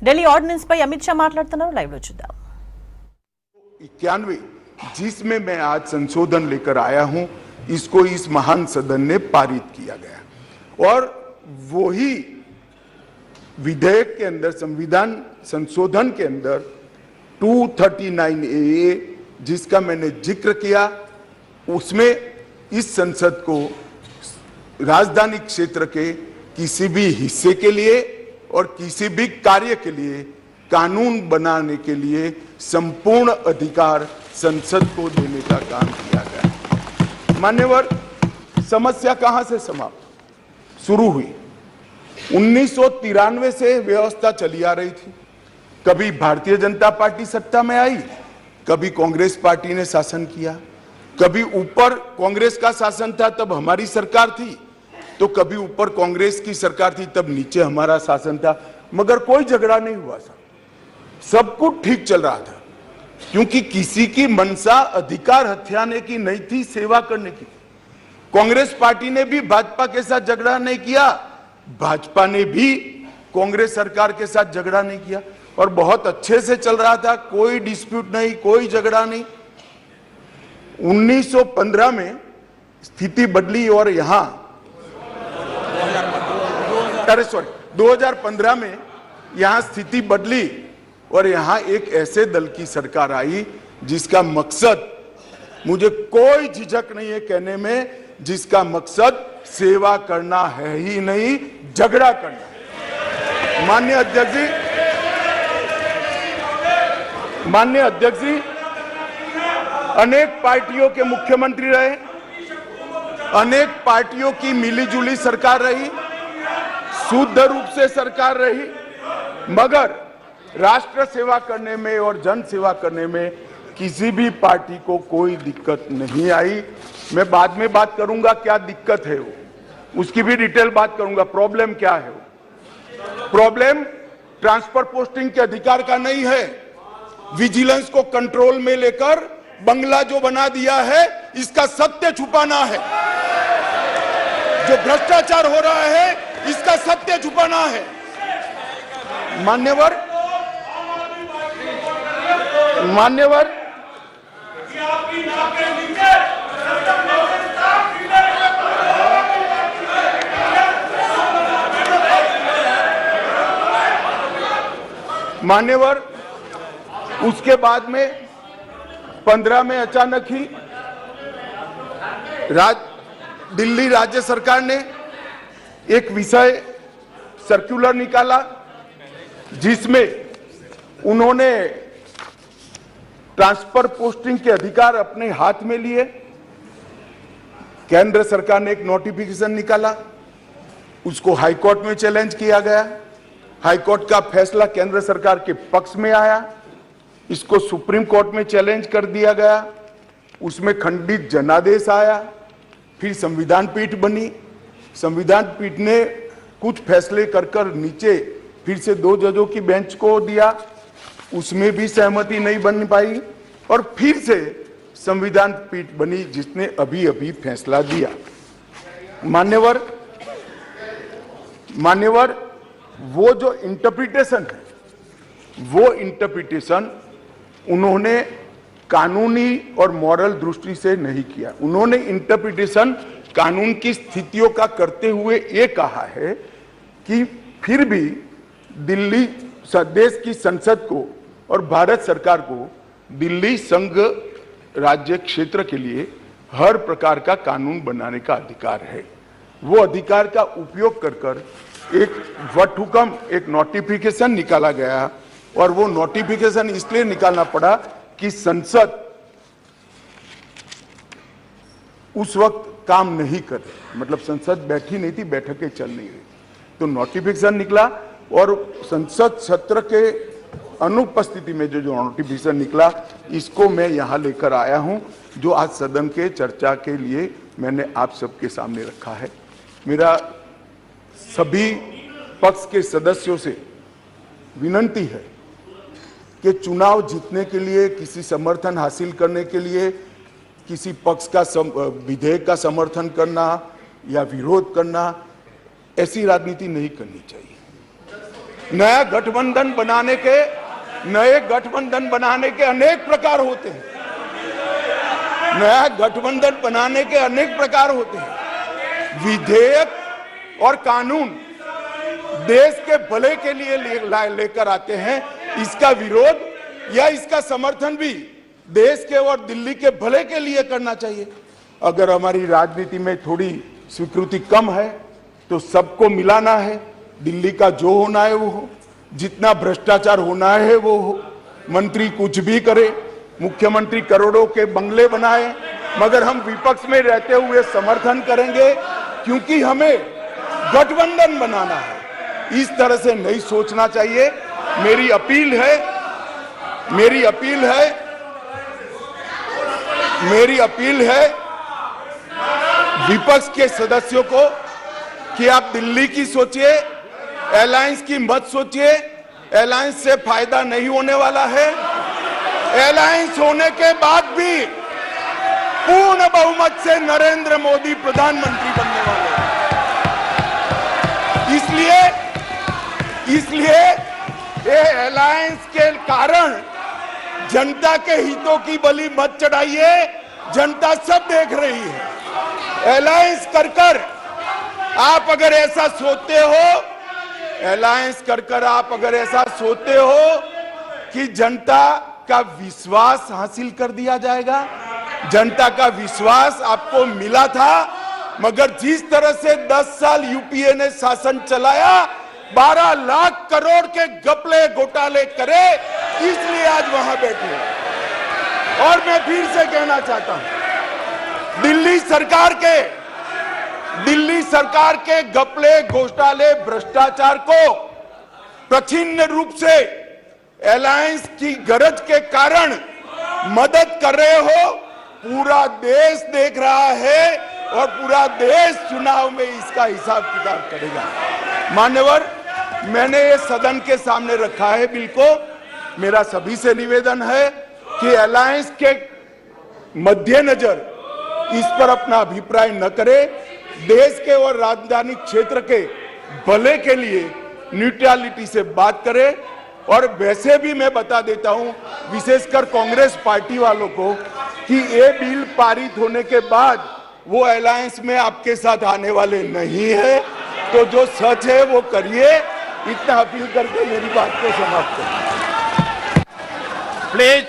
Delhi ordinance పై అమిత్ షా మాట్లాడుతున్నారు. Live లో చూద్దాం. 91 जिसमें मैं आज संशोधन लेकर आया हूं, इसको इस महान सदन ने पारित किया गया और वही विधेयक के अंदर संविधान संशोधन के अंदर 239A जिसका मैंने जिक्र किया, उसमें इस संसद को राजधानी क्षेत्र के किसी भी हिस्से के लिए और किसी भी कार्य के लिए कानून बनाने के लिए संपूर्ण अधिकार संसद को देने का काम किया गया। मान्यवर, समस्या कहां से समाप्त शुरू हुई? 1993 से व्यवस्था चली आ रही थी। कभी भारतीय जनता पार्टी सत्ता में आई, कभी कांग्रेस पार्टी ने शासन किया, कभी ऊपर कांग्रेस का शासन था तब हमारी सरकार थी, तो कभी ऊपर कांग्रेस की सरकार थी तब नीचे हमारा शासन था, मगर कोई झगड़ा नहीं हुआ था, सब कुछ ठीक चल रहा था, क्योंकि किसी की मनसा अधिकार हथियाने की नहीं थी, सेवा करने की। कांग्रेस पार्टी ने भी भाजपा के साथ झगड़ा नहीं किया, भाजपा ने भी कांग्रेस सरकार के साथ झगड़ा नहीं किया और बहुत अच्छे से चल रहा था, कोई डिस्प्यूट नहीं, कोई झगड़ा नहीं। 1915 में स्थिति बदली और यहां 2015 में यहां स्थिति बदली और यहां एक ऐसे दल की सरकार आई जिसका मकसद, मुझे कोई झिझक नहीं है कहने में, जिसका मकसद सेवा करना है ही नहीं, झगड़ा करना। माननीय अध्यक्ष जी अनेक पार्टियों के मुख्यमंत्री रहे, अनेक पार्टियों की मिलीजुली सरकार रही, शुद्ध रूप से सरकार रही, मगर राष्ट्र सेवा करने में और जन सेवा करने में किसी भी पार्टी को कोई दिक्कत नहीं आई। मैं बाद में बात करूंगा क्या दिक्कत है वो, उसकी भी डिटेल बात करूंगा, प्रॉब्लम क्या है वो। प्रॉब्लम ट्रांसफर पोस्टिंग के अधिकार का नहीं है, विजिलेंस को कंट्रोल में लेकर बंगला जो बना दिया है इसका सत्य छुपाना है, जो भ्रष्टाचार हो रहा है इसका सत्य छुपाना है। मान्यवर मान्यवर उसके बाद में 15 में अचानक ही दिल्ली राज्य सरकार ने एक विषय सर्कुलर निकाला जिसमें उन्होंने ट्रांसफर पोस्टिंग के अधिकार अपने हाथ में लिए। केंद्र सरकार ने एक नोटिफिकेशन निकाला, उसको हाई कोर्ट में चैलेंज किया गया, हाई कोर्ट का फैसला केंद्र सरकार के पक्ष में आया, इसको सुप्रीम कोर्ट में चैलेंज कर दिया गया, उसमें खंडित जनादेश आया, फिर संविधान पीठ बनी, संविधान पीठ ने कुछ फैसले कर नीचे फिर से 2 जजों की बेंच को दिया, उसमें भी सहमति नहीं बन पाई और फिर से संविधान पीठ बनी जिसने अभी फैसला दिया। मान्यवर वो जो इंटरप्रिटेशन है, वो इंटरप्रिटेशन उन्होंने कानूनी और मॉरल दृष्टि से नहीं किया, उन्होंने इंटरप्रिटेशन कानून की स्थितियों का करते हुए ये कहा है कि फिर भी दिल्ली देश की संसद को और भारत सरकार को दिल्ली संघ राज्य क्षेत्र के लिए हर प्रकार का कानून बनाने का अधिकार है। वो अधिकार का उपयोग कर एक वटहुकम, एक नोटिफिकेशन निकाला गया और वो नोटिफिकेशन इसलिए निकालना पड़ा कि संसद उस वक्त काम नहीं कर रही, मतलब संसद बैठी नहीं थी, बैठकें चल नहीं रही, तो नोटिफिकेशन निकला और संसद सत्र के अनुपस्थिति में जो नोटिफिकेशन निकला इसको मैं यहां लेकर आया हूं, जो आज सदन के चर्चा के लिए मैंने आप सबके सामने रखा है। मेरा सभी पक्ष के सदस्यों से विनती है कि चुनाव जीतने के लिए, किसी समर्थन हासिल करने के लिए किसी पक्ष का विधेयक का समर्थन करना या विरोध करना, ऐसी राजनीति नहीं करनी चाहिए। नया गठबंधन बनाने के नए गठबंधन बनाने के अनेक प्रकार होते हैं। नया गठबंधन बनाने के अनेक प्रकार होते हैं। विधेयक और कानून देश के भले के लिए लेकर आते हैं। इसका विरोध या इसका समर्थन भी देश के और दिल्ली के भले के लिए करना चाहिए। अगर हमारी राजनीति में थोड़ी स्वीकृति कम है तो सबको मिलाना है। दिल्ली का जो होना है वो हो, जितना भ्रष्टाचार होना है वो हो। मंत्री कुछ भी करे, मुख्यमंत्री करोड़ों के बंगले बनाए, मगर हम विपक्ष में रहते हुए समर्थन करेंगे क्योंकि हमें गठबंधन बनाना है। इस तरह से नहीं सोचना चाहिए। मेरी अपील है विपक्ष के सदस्यों को कि आप दिल्ली की सोचिए, अलायंस की मत सोचिए। अलायंस से फायदा नहीं होने वाला है। अलायंस होने के बाद भी पूर्ण बहुमत से नरेंद्र मोदी प्रधानमंत्री बनने वाले हैं। इसलिए ये अलायंस के कारण जनता के हितों की बलि मत चढ़ाइए। जनता सब देख रही है। अलायंस कर आप अगर ऐसा सोचते हो, अलायंस कर आप अगर ऐसा सोचते हो कि जनता का विश्वास हासिल कर दिया जाएगा। जनता का विश्वास आपको मिला था, मगर जिस तरह से 10 साल यूपीए ने शासन चलाया, 12 लाख करोड़ के घपले घोटाले करे, इसलिए आज वहां बैठे। और मैं फिर से कहना चाहता हूं, दिल्ली सरकार के घपले घोटाले भ्रष्टाचार को प्रच्छन्न रूप से अलायंस की गरज के कारण मदद कर रहे हो। पूरा देश देख रहा है और पूरा देश चुनाव में इसका हिसाब किताब करेगा। मान्यवर, मैंने ये सदन के सामने रखा है बिल को। मेरा सभी से निवेदन है कि अलायंस के मद्देनजर इस पर अपना अभिप्राय न करें। देश के और राजधानी क्षेत्र के भले के लिए न्यूट्रलिटी से बात करें। और वैसे भी मैं बता देता हूं, विशेषकर कांग्रेस पार्टी वालों को, कि ये बिल पारित होने के बाद वो अलायंस में आपके साथ आने वाले नहीं है। तो जो सच है वो करिए। इतना अपील करके मेरी बात को समाप्त करें। प्लीज